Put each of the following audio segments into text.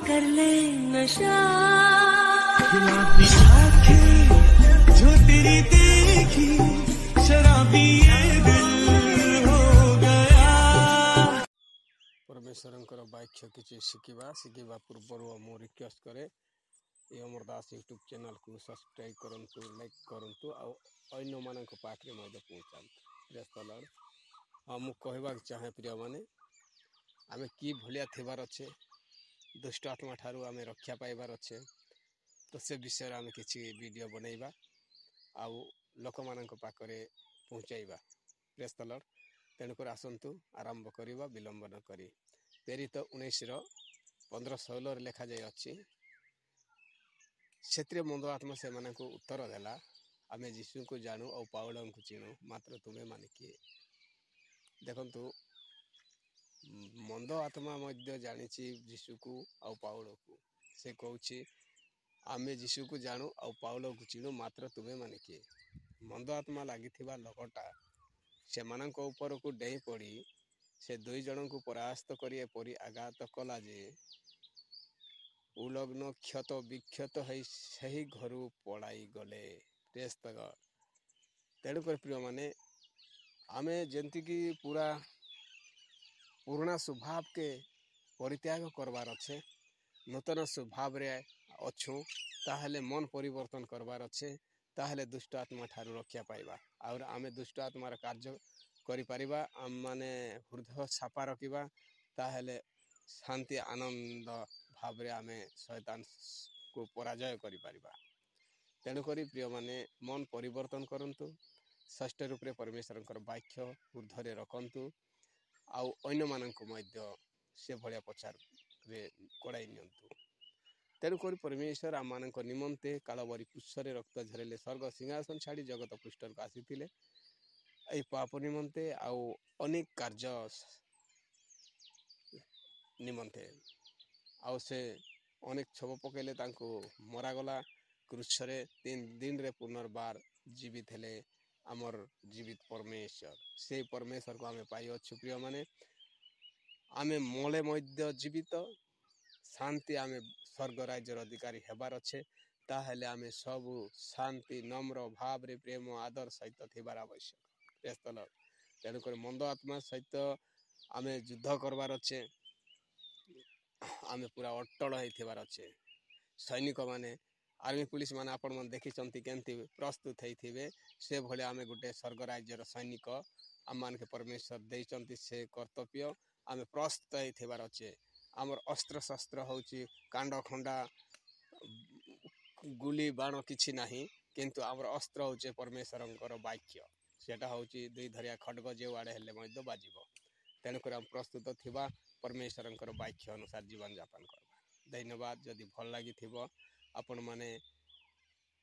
कर ले नशा। गुलाबी आंखें जो तेरी देखी, शराबी ये दिल हो गया। परमेश्वर वाक्य किसी शिखा पूर्वर मु रिक्वेस्ट करे ये अमर दास यूट्यूब चैनल को सब्सक्राइब करंतु, लाइक करंतु अन्य मान पाखे पहुँचातु। हाँ मु कहवाक चाहे प्रिय माने आमे कि भलिया थिबार अच्छे, दुष्ट आत्मा ठारू आमे रक्षा पाइबार अच्छे, तो से विषय आमे किसी वीडियो बनैबा आउ लोक मानक पाखरे पहुँचाइबा। Praise the lord. तेणुकर आसंतु आरंभ करिबा विलंब न करी। प्रेरित 19:15-16 लेखा जाय अछि, क्षेत्रीय मंद आत्मा से मानक उत्तर देला, आमे यीशु को जानू और पाउल को चिनु, मात्र तुम्हें माने किए। देखंतु मंद आत्मा मध्य जानी यीशु को और पाउल को। से कहूछि आमे यीशु को जानू और पाउल को चिनु, मात्र तुम्हें माने किए। मंद आत्मा लगी लोकटा से मानक ऊपर को डेई पड़ी से दुई जन को परास्त करी एपरी आघात कला जे उलग्न क्षत विक्षत है सही घर पड़ाई गले। Praise the Lord. तेणुक प्रिय माने आमे जंती की पूरा पुराना स्वभाव के परित्याग करवार अच्छे, नूतन स्वभाव रे अच्छु, ताहले मन परिवर्तन करवार अच्छे, ताहले दुष्ट आत्मा ठारू रक्षा पाइबा और आमे दुष्ट आत्मार कार्य करि परिबा। आम माने हृदय साफा रखिबा, ताहले शांति आनंद भाव रे आमे शैतान को पराजय करि परिबा। तेणुकरी प्रिय माने मन परिवर्तन करंतु, षष्ठ रूप रे परमेश्वरंकर वाक्य हृदय रखंतु आउ अन्य मानक मध्य से भलिया प्रचार रे कड़ाई नियंतु। तेणुकरी परमेश्वर आम मानक निमंते कालवरी पुष्परे रक्त झरेले स्वर्ग सिंहासन छाड़ी जगत पृष्ठ को आसीथिले ए पाप निमंते आउ अनेक कार्य निमंते। आउ से अनेक छब पकेले तांको मरागला क्रूसरे 3 दिन रे पुनर्बार जीवित हेले आमर जीवित परमेश्वर। से परमेश्वर को आमे पाई अच्छु प्रिय माने। आमे मले मध्य जीवित शांति आमे स्वर्ग राज्यर अधिकारी हेबार अच्छे, ताहले आमे सबु शांति नम्र भाव रे प्रेम आदर सहित थिबार आवश्यक। Praise the Lord. तेणुक मंद आत्मा सहित आमे युद्ध करवार अच्छे, आमे पूरा अटल होइथिबार अच्छे। सैनिक माने आर्मी पुलिस माने आपण मन देखिचंती केंती प्रस्तुत होइथिबे, से भले आमे गुटे स्वर्ग राज्यर सैनिक आम मान के परमेश्वर देइचंती से कर्तव्य आमे प्रस्तुत होइथिबार अच्छे। आमर अस्त्र शस्त्र होउची कांड खंडा गुली बाण किछि नाही, किंतु आमर अस्त्र होउचे परमेश्वरंकर वाक्य। सेटा होउची दुई धरिया खड्ग जे आड़े हेले मध्य बाजिबो। तेणुकर आम प्रस्तुत थिबा परमेश्वरंकर वाक्य अनुसार जीवन यापन करबा। धन्यवाद। जदि भल लागि थिबो आपण माने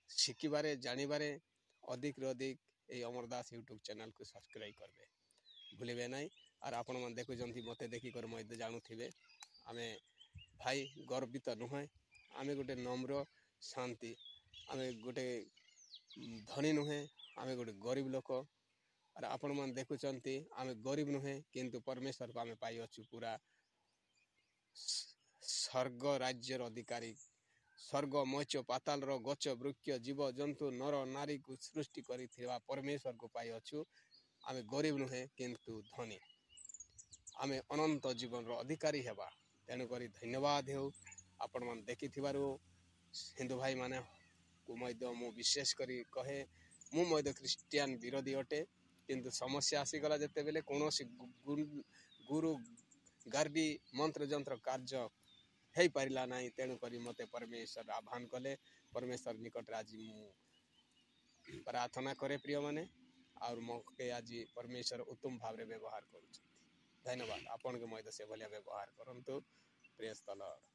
शिखिबारे जानिबारे अधिक रे अधिक ए अमरदास यूट्यूब चैनल को सब्सक्राइब करबे भूलिबे नाही। और आपण मन देखु जंती मते देखि कर मध्य जानु थिबे आमे भाई गर्वित नुहे, आमे गोटे नम्र शांति, आमे गोटे धनी नुहे, आमे गोटे गरीब लोक। और आपण मन देखुचंती आमे गरीब नुहे, किंतु परमेश्वर को आमे पाई अच्छु पूरा स्वर्ग राज्यर अधिकारी। स्वर्ग मच पाताल रो गच वृक्ष जीव जंतु नर नारी को सृष्टि करिथिबा परमेश्वर को पाई अच्छु। आमे गरीब नुहे किंतु धनी, आमे अनंत जीवन रो अधिकारी हेबा। तेणुकरी धन्यवाद हो आपण मन देखिथिबारु। हिंदू भाई माने को मध्य मु विशेष करी कहे, मु मध्य क्रिश्चियन विरोधी अटे, किंतु समस्या आसी गला जते बेले कोनोसी गुरु गार्डी मंत्र जंत्र कार्य हेई पारिला नाही। तेणुकरी मते परमेश्वर आह्वान कले, परमेश्वर निकट आज मु प्रार्थना करे प्रिय माने, और मके आज परमेश्वर उत्तम भाव रे व्यवहार करूछ। धन्यवाद। आपण के मध्य से भलिया व्यवहार करंतु। Praise the Lord.